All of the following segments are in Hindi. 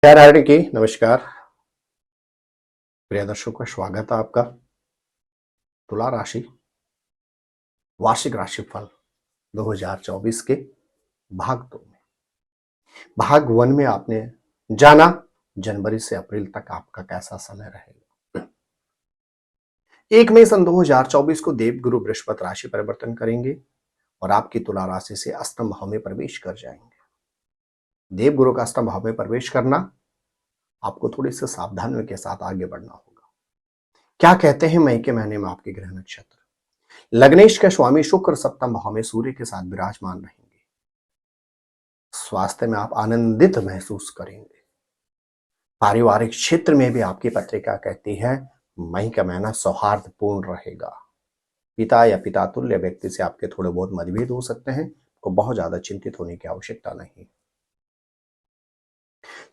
हरिणी की नमस्कार। प्रिय दर्शकों का स्वागत है आपका तुला राशि वार्षिक राशिफल 2024 के भाग 2 में। भाग 1 में आपने जाना जनवरी से अप्रैल तक आपका कैसा समय रहेगा। 1 मई सन 2024 को देवगुरु बृहस्पति राशि परिवर्तन करेंगे और आपकी तुला राशि से अष्टम भाव में प्रवेश कर जाएंगे। देवगुरु का अष्टम भाव में प्रवेश करना आपको थोड़ी सी सावधानियों के साथ आगे बढ़ना होगा। क्या कहते हैं मई के महीने में आपके ग्रह नक्षत्र। लग्नेश के स्वामी शुक्र सप्तम भाव में सूर्य के साथ विराजमान रहेंगे। स्वास्थ्य में आप आनंदित महसूस करेंगे। पारिवारिक क्षेत्र में भी आपकी पत्रिका कहती है मई का महीना सौहार्दपूर्ण रहेगा। पिता या पिता तुल्य व्यक्ति से आपके थोड़े बहुत मतभेद हो सकते हैं, को बहुत ज्यादा चिंतित होने की आवश्यकता नहीं।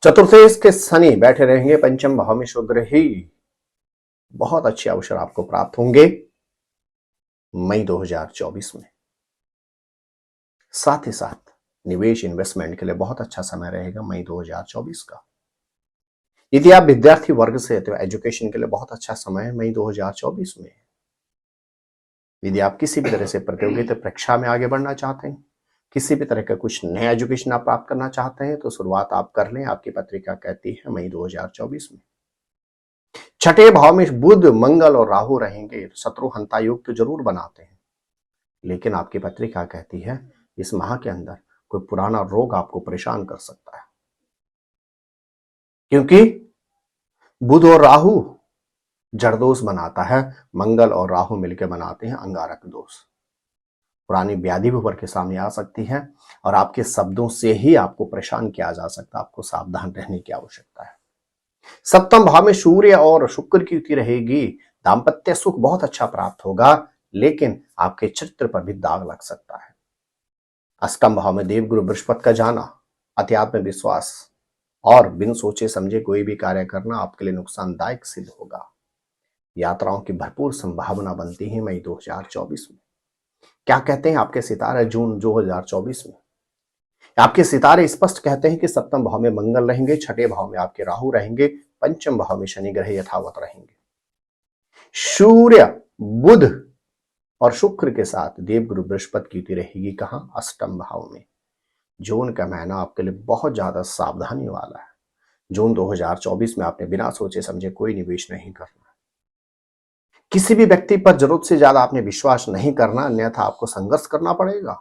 चतुर्थेश के शनि बैठे रहेंगे पंचम भाव में शुक्र ही। बहुत अच्छे अवसर आपको प्राप्त होंगे मई 2024 में। साथ ही साथ निवेश इन्वेस्टमेंट के लिए बहुत अच्छा समय रहेगा मई 2024 का। यदि आप विद्यार्थी वर्ग से तो एजुकेशन के लिए बहुत अच्छा समय है मई 2024 में। यदि आप किसी भी तरह से प्रतियोगिता परीक्षा में आगे बढ़ना चाहते हैं, किसी भी तरह का कुछ नया एजुकेशन आप प्राप्त करना चाहते हैं, तो शुरुआत आप कर लें। आपकी पत्रिका कहती है मई 2024 में। छठे भाव में बुध मंगल और राहु रहेंगे। शत्रु हंता योग तो जरूर बनाते हैं, लेकिन आपकी पत्रिका कहती है इस माह के अंदर कोई पुराना रोग आपको परेशान कर सकता है, क्योंकि बुध और राहु जड़ दोष बनाता है, मंगल और राहु मिलकर बनाते हैं अंगारक दोष। पुरानी व्याधि भी उभर के सामने आ सकती है और आपके शब्दों से ही आपको परेशान किया जा सकता है। आपको सावधान रहने की आवश्यकता है। सप्तम भाव में सूर्य और शुक्र की युति रहेगी। दाम्पत्य सुख बहुत अच्छा प्राप्त होगा, लेकिन आपके चरित्र पर भी दाग लग सकता है। अष्टम भाव में देवगुरु बृहस्पति का जाना, अध्यात्म विश्वास और बिन सोचे समझे कोई भी कार्य करना आपके लिए नुकसानदायक सिद्ध होगा। यात्राओं की भरपूर संभावना बनती है मई 2024 में। क्या कहते हैं आपके सितारे जून 2024 में। आपके सितारे स्पष्ट कहते हैं कि सप्तम भाव में मंगल रहेंगे, छठे भाव में आपके राहु रहेंगे, पंचम भाव में शनि ग्रह यथावत रहेंगे। सूर्य बुध और शुक्र के साथ देवगुरु बृहस्पति की युति रहेगी। कहां? अष्टम भाव में। जून का महीना आपके लिए बहुत ज्यादा सावधानी वाला है। जून 2024 में आपने बिना सोचे समझे कोई निवेश नहीं करना। किसी भी व्यक्ति पर जरूरत से ज्यादा आपने विश्वास नहीं करना, अन्यथा आपको संघर्ष करना पड़ेगा।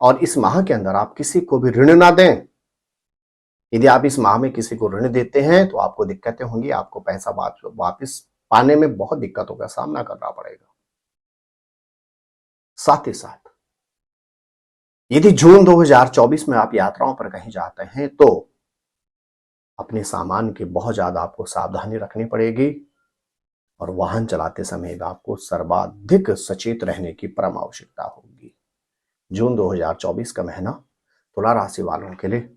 और इस माह के अंदर आप किसी को भी ऋण ना दें। यदि आप इस माह में किसी को ऋण देते हैं तो आपको दिक्कतें होंगी। आपको पैसा वापस पाने में बहुत दिक्कतों का सामना करना पड़ेगा। साथ ही साथ यदि जून 2024 में आप यात्राओं पर कहीं जाते हैं तो अपने सामान की बहुत ज्यादा आपको सावधानी रखनी पड़ेगी और वाहन चलाते समय आपको सर्वाधिक सचेत रहने की परम आवश्यकता होगी। जून 2024 का महीना तुला राशि वालों के लिए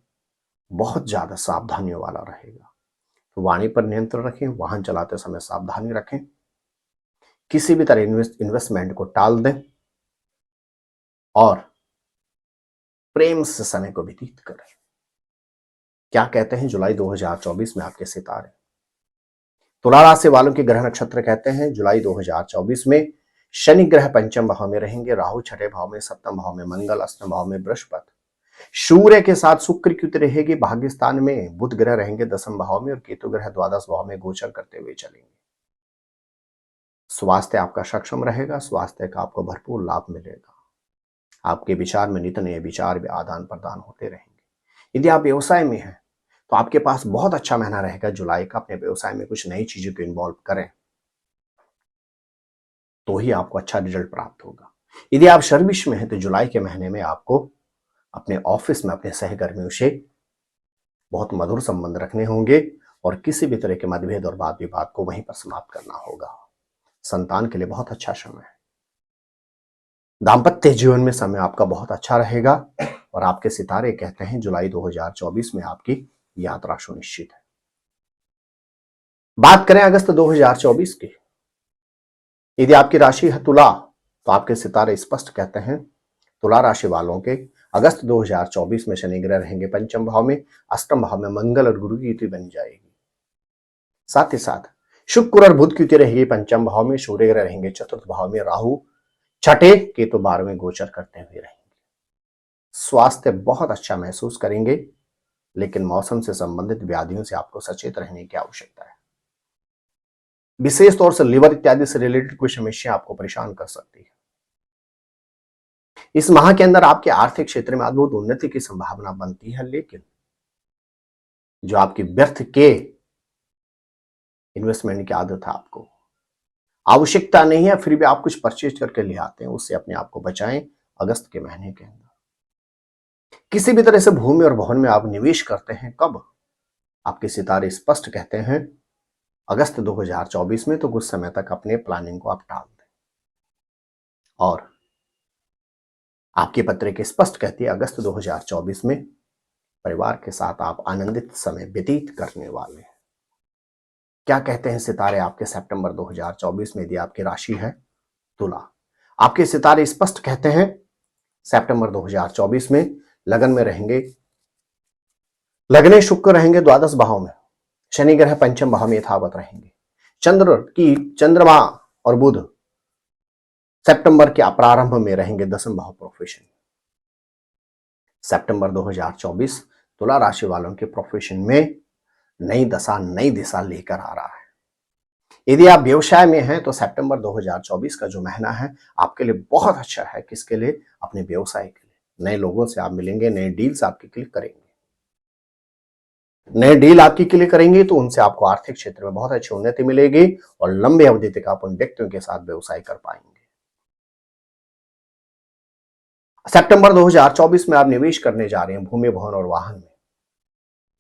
बहुत ज्यादा सावधानियों वाला रहेगा। तो वाणी पर नियंत्रण रखें, वाहन चलाते समय सावधानी रखें, किसी भी तरह इन्वेस्टमेंट को टाल दें और प्रेम से समय को व्यतीत करें। क्या कहते हैं जुलाई 2024 में आपके सितारे। तुला राशि वालों के ग्रह नक्षत्र कहते हैं जुलाई 2024 में शनि ग्रह पंचम भाव में रहेंगे, राहु छठे भाव में, सप्तम भाव में मंगल, अष्टम भाव में बृहस्पति, सूर्य के साथ शुक्र की युति रहेगी। भाग्यस्थान में बुध ग्रह रहेंगे दसम भाव में और केतु ग्रह द्वादश भाव में गोचर करते हुए चलेंगे। स्वास्थ्य आपका सक्षम रहेगा, स्वास्थ्य का आपको भरपूर लाभ मिलेगा। आपके विचार में नित नए विचार भी आदान प्रदान होते रहेंगे। यदि आप व्यवसाय में हैं तो आपके पास बहुत अच्छा महीना रहेगा जुलाई का। अपने व्यवसाय में कुछ नई चीजों को इन्वॉल्व करें तो ही आपको अच्छा रिजल्ट प्राप्त होगा। यदि आप सर्विस में हैं तो जुलाई के महीने में आपको अपने ऑफिस में अपने सहकर्मियों से बहुत मधुर संबंध रखने होंगे और किसी भी तरह के मतभेद और वाद विवाद को वहीं पर समाप्त करना होगा। संतान के लिए बहुत अच्छा समय है। दाम्पत्य जीवन में समय आपका बहुत अच्छा रहेगा और आपके सितारे कहते हैं जुलाई 2024 में आपकी यात्रा सुनिश्चित है। बात करें अगस्त 2024 की। यदि आपकी राशि है तुला तो आपके सितारे स्पष्ट कहते हैं तुला राशि वालों के अगस्त 2024 में शनि ग्रह रहेंगे पंचम भाव में, अष्टम भाव में मंगल और गुरु की युति बन जाएगी। साथ ही साथ शुक्र और बुध की युति रहेगी पंचम भाव में, सूर्य ग्रह रहेंगे चतुर्थ भाव में, राहु छठे, केतु 12वें गोचर करते हुए रहेंगे। स्वास्थ्य बहुत अच्छा महसूस करेंगे, लेकिन मौसम से संबंधित व्याधियों से आपको सचेत रहने की आवश्यकता है। विशेष तौर से लिवर इत्यादि से रिलेटेड कोई समस्या आपको परेशान कर सकती है। इस माह के अंदर आपके आर्थिक क्षेत्र में अद्भुत उन्नति की संभावना बनती है, लेकिन जो आपकी व्यर्थ के इन्वेस्टमेंट की आदत है, आपको आवश्यकता नहीं है फिर भी आप कुछ परचेज करके ले आते हैं, उससे अपने आप को बचाएं। अगस्त के महीने के अंदर किसी भी तरह से भूमि और भवन में आप निवेश करते हैं, कब? आपके सितारे स्पष्ट कहते हैं अगस्त 2024 में, तो कुछ समय तक अपने प्लानिंग को आप टाल दें। और आपकी पत्रिका स्पष्ट कहती है अगस्त 2024 में परिवार के साथ आप आनंदित समय व्यतीत करने वाले हैं। क्या कहते हैं सितारे आपके सितंबर 2024 में, यदि आपकी राशि है तुला? आपके सितारे स्पष्ट कहते हैं सितंबर 2024 में लगन में रहेंगे, लगने शुक्र रहेंगे द्वादश भाव में, शनि ग्रह पंचम भाव में यथावत रहेंगे, चंद्रमा और बुध सितंबर के प्रारंभ में रहेंगे दसम भाव प्रोफेशन। सितंबर 2024 तुला राशि वालों के प्रोफेशन में नई दशा नई दिशा लेकर आ रहा है। यदि आप व्यवसाय में हैं तो सितंबर 2024 का जो महीना है आपके लिए बहुत अच्छा है। किसके लिए? अपने व्यवसाय के लिए। नए लोगों से आप मिलेंगे, नए डील्स आपके क्लिक करेंगे, नए डील आपकी क्लिक करेंगे तो उनसे आपको आर्थिक क्षेत्र में बहुत अच्छी उन्नति मिलेगी और लंबे अवधि तक आप उन व्यक्तियों के साथ व्यवसाय कर पाएंगे। सितंबर 2024 में आप निवेश करने जा रहे हैं भूमि, भवन और वाहन में।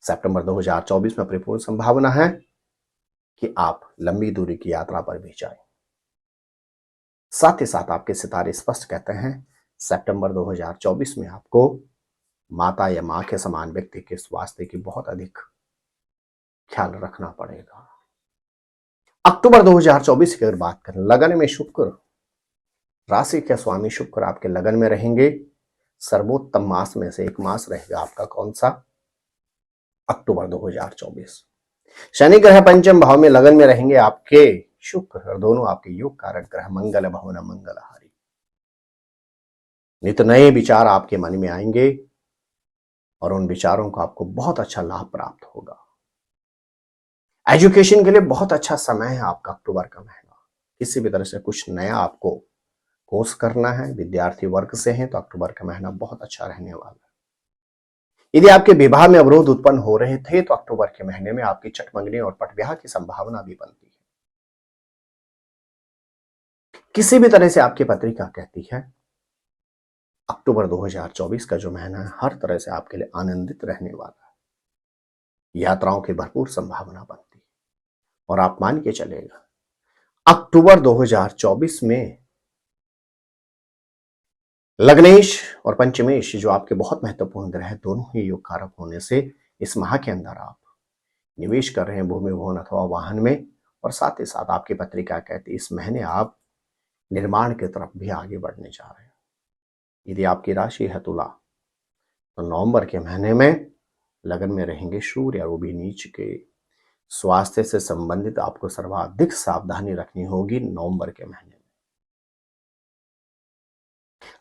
सितंबर 2024 में परिपूर्ण संभावना है कि आप लंबी दूरी की यात्रा पर भी जाएं। साथ ही साथ आपके सितारे स्पष्ट कहते हैं सितंबर 2024 में आपको माता या मां के समान व्यक्ति के स्वास्थ्य की बहुत अधिक ख्याल रखना पड़ेगा। अक्टूबर 2024 की अगर बात करें, लगन में शुक्र, राशि के स्वामी शुक्र आपके लगन में रहेंगे। सर्वोत्तम मास में से एक मास रहेगा आपका कौन सा? अक्टूबर 2024। शनि ग्रह पंचम भाव में लगन में रहेंगे आपके शुक्र, और दोनों आपके योग कारक ग्रह मंगल भवन मंगलहारी। नित नए विचार आपके मन में आएंगे और उन विचारों को आपको बहुत अच्छा लाभ प्राप्त होगा। एजुकेशन के लिए बहुत अच्छा समय है आपका अक्टूबर का महीना। किसी भी तरह से कुछ नया आपको कोर्स करना है, विद्यार्थी वर्ग से हैं तो अक्टूबर का महीना बहुत अच्छा रहने वाला है। यदि आपके विवाह में अवरोध उत्पन्न हो रहे थे तो अक्टूबर के महीने में आपकी छठ मंगनी और पट विवाह की संभावना भी बनती है। किसी भी तरह से आपकी पत्रिका कहती है अक्टूबर 2024 का जो महीना है हर तरह से आपके लिए आनंदित रहने वाला है। यात्राओं की भरपूर संभावना बनती है और आप मान के चलेगा अक्टूबर 2024 में लग्नेश और पंचमेश जो आपके बहुत महत्वपूर्ण ग्रह हैं, दोनों ही योग कारक होने से इस माह के अंदर आप निवेश कर रहे हैं भूमि, भवन अथवा वाहन में। और साथ ही साथ आपकी पत्रिका कहती है इस महीने आप निर्माण की तरफ भी आगे बढ़ने जा रहे हैं। यदि आपकी राशि है तुला तो नवंबर के महीने में लगन में रहेंगे सूर्य, और वो भी नीच के। स्वास्थ्य से संबंधित आपको सर्वाधिक सावधानी रखनी होगी नवंबर के महीने में।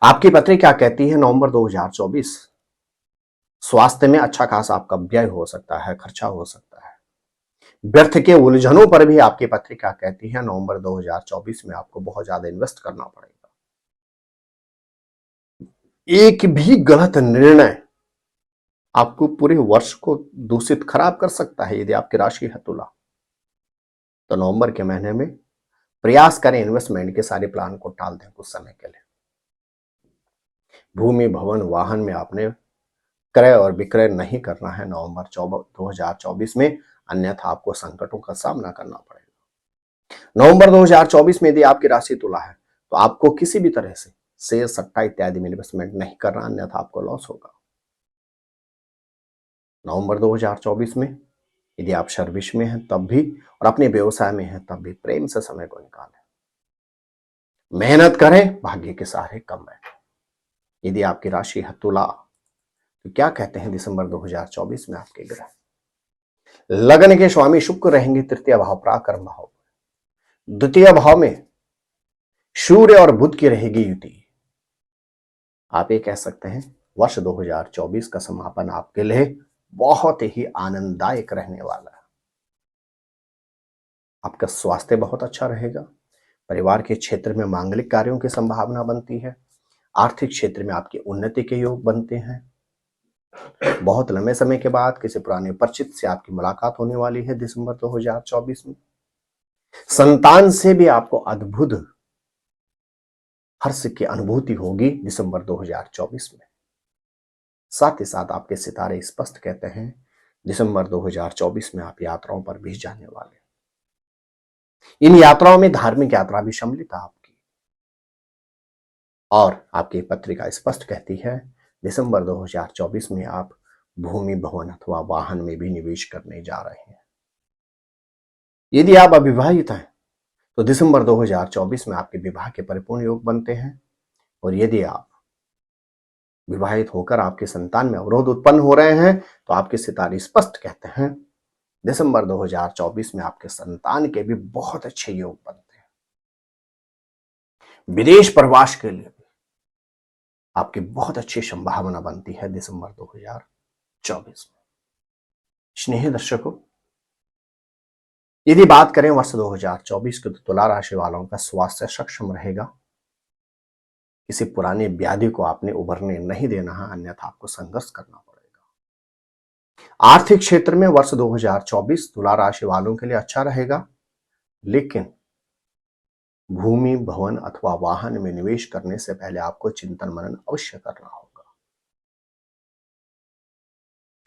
आपकी पत्रिका कहती है नवंबर 2024 स्वास्थ्य में अच्छा खासा आपका व्यय हो सकता है, खर्चा हो सकता है। व्यर्थ के उलझनों पर भी आपकी पत्रिका कहती है नवंबर 2024 में आपको बहुत ज्यादा इन्वेस्ट करना पड़ेगा। एक भी गलत निर्णय आपको पूरे वर्ष को दूषित खराब कर सकता है। यदि आपकी राशि है तुला तो नवंबर के महीने में प्रयास करें इन्वेस्टमेंट के सारे प्लान को टाल दें कुछ समय के लिए। भूमि, भवन, वाहन में आपने क्रय और विक्रय नहीं करना है नवंबर 2024 में, अन्यथा आपको संकटों का सामना करना पड़ेगा। नवंबर 2024 में यदि आपकी राशि तुला है तो आपको किसी भी तरह से शेयर, सट्टा इत्यादि में इन्वेस्टमेंट नहीं करना, अन्यथा आपको लॉस होगा। नवंबर 2024 में यदि आप सर्विस में हैं तब भी, और अपने व्यवसाय में हैं तब भी प्रेम से समय को निकालें, मेहनत करें, भाग्य के सहारे कम बैठे। यदि आपकी राशि है तुला तो क्या कहते हैं दिसंबर 2024 में आपके ग्रह? लगन के स्वामी शुक्र रहेंगे तृतीय भाव पराक्रम भाव। द्वितीय भाव में सूर्य और बुध की रहेगी युति। आप ये कह सकते हैं वर्ष 2024 का समापन आपके लिए बहुत ही आनंददायक रहने वाला है। आपका स्वास्थ्य बहुत अच्छा रहेगा। परिवार के क्षेत्र में मांगलिक कार्यों की संभावना बनती है। आर्थिक क्षेत्र में आपकी उन्नति के योग बनते हैं। बहुत लंबे समय के बाद किसी पुराने परिचित से आपकी मुलाकात होने वाली है दिसंबर 2024 में। संतान से भी आपको अद्भुत हर्ष की अनुभूति होगी दिसंबर 2024 में। साथ ही साथ आपके सितारे स्पष्ट कहते हैं दिसंबर 2024 में आप यात्राओं पर भी जाने वाले। इन यात्राओं में धार्मिक यात्रा भी सम्मिलित है आपकी। और आपकी पत्रिका स्पष्ट कहती है दिसंबर 2024 में आप भूमि भवन अथवा वाहन में भी निवेश करने जा रहे हैं। यदि आप अविवाहित हैं तो दिसंबर 2024 में आपके विवाह के परिपूर्ण योग बनते हैं। और यदि आप विवाहित होकर आपके संतान में अवरोध उत्पन्न हो रहे हैं तो आपके सितारे स्पष्ट कहते हैं दिसंबर 2024 में आपके संतान के भी बहुत अच्छे योग बनते हैं। विदेश प्रवास के लिए भी आपकी बहुत अच्छी संभावना बनती है दिसंबर 2024 में। स्नेही दर्शकों, यदि बात करें वर्ष 2024 के तो तुला राशि वालों का स्वास्थ्य सक्षम रहेगा। किसी पुरानी व्याधि को आपने उभरने नहीं देना है, अन्यथा आपको संघर्ष करना पड़ेगा। आर्थिक क्षेत्र में वर्ष 2024 तुला राशि वालों के लिए अच्छा रहेगा, लेकिन भूमि भवन अथवा वाहन में निवेश करने से पहले आपको चिंतन मनन अवश्य करना होगा।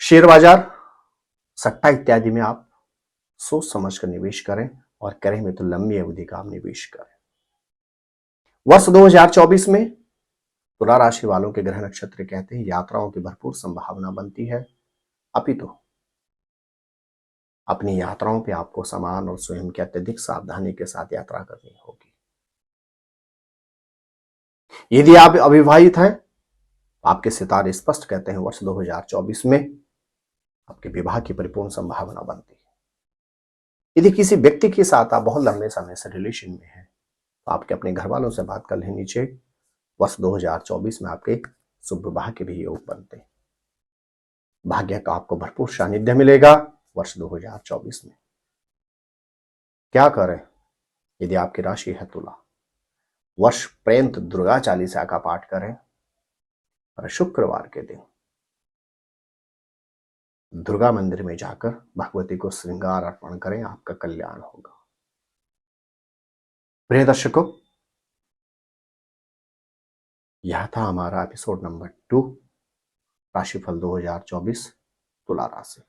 शेयर बाजार, सट्टा इत्यादि में आप सोच समझ कर निवेश करें और करें में तो लंबी अवधि का आप निवेश करें। वर्ष 2024 में तुला राशि वालों के ग्रह नक्षत्र कहते हैं यात्राओं की भरपूर संभावना बनती है। अपितु अपनी यात्राओं पे आपको सामान और स्वयं की अत्यधिक सावधानी के साथ यात्रा करनी होगी। यदि आप अविवाहित हैं, आपके सितारे स्पष्ट कहते हैं वर्ष 2024 में आपके विवाह की परिपूर्ण संभावना बनती है। यदि किसी व्यक्ति के साथ आप बहुत लंबे समय से रिलेशन में हैं तो आपके अपने घर वालों से बात कर लेनी चाहिए। वर्ष 2024 में आपके शुभ विवाह के भी योग बनते हैं। भाग्य का आपको भरपूर सानिध्य मिलेगा वर्ष 2024 में। क्या करें? यदि आपकी राशि है तुला, वर्ष पर्यंत दुर्गा चालीसा का पाठ करें और शुक्रवार के दिन दुर्गा मंदिर में जाकर भगवती को श्रृंगार अर्पण करें, आपका कल्याण होगा। प्रिय दर्शकों, यह था हमारा एपिसोड नंबर 2 राशिफल 2024 तुला राशि।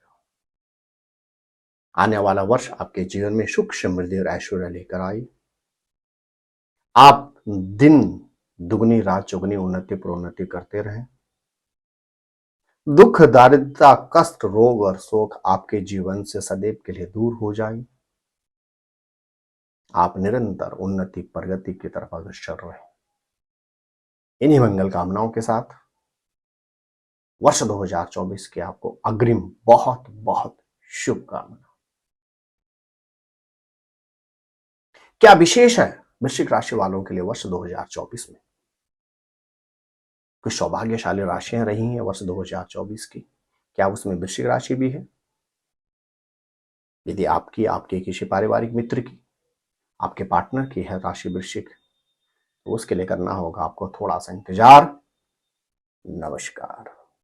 आने वाला वर्ष आपके जीवन में सुख समृद्धि और ऐश्वर्य लेकर आए। आप दिन दुगनी रात चौगुनी उन्नति प्रोन्नति करते रहें। दुख दारिद्रता कष्ट रोग और शोक आपके जीवन से सदैव के लिए दूर हो जाए। आप निरंतर उन्नति प्रगति की तरफ अग्रसर रहें। इन्हीं मंगल कामनाओं के साथ वर्ष 2024 के आपको अग्रिम बहुत बहुत शुभकामना। क्या विशेष है वृश्चिक राशि वालों के लिए वर्ष 2024 में? कुछ सौभाग्यशाली राशियां रही हैं वर्ष 2024 की, क्या उसमें वृश्चिक राशि भी है? यदि आपकी, आपके किसी पारिवारिक मित्र की, आपके पार्टनर की है राशि वृश्चिक, तो उसके लिए करना होगा आपको थोड़ा सा इंतजार। नमस्कार।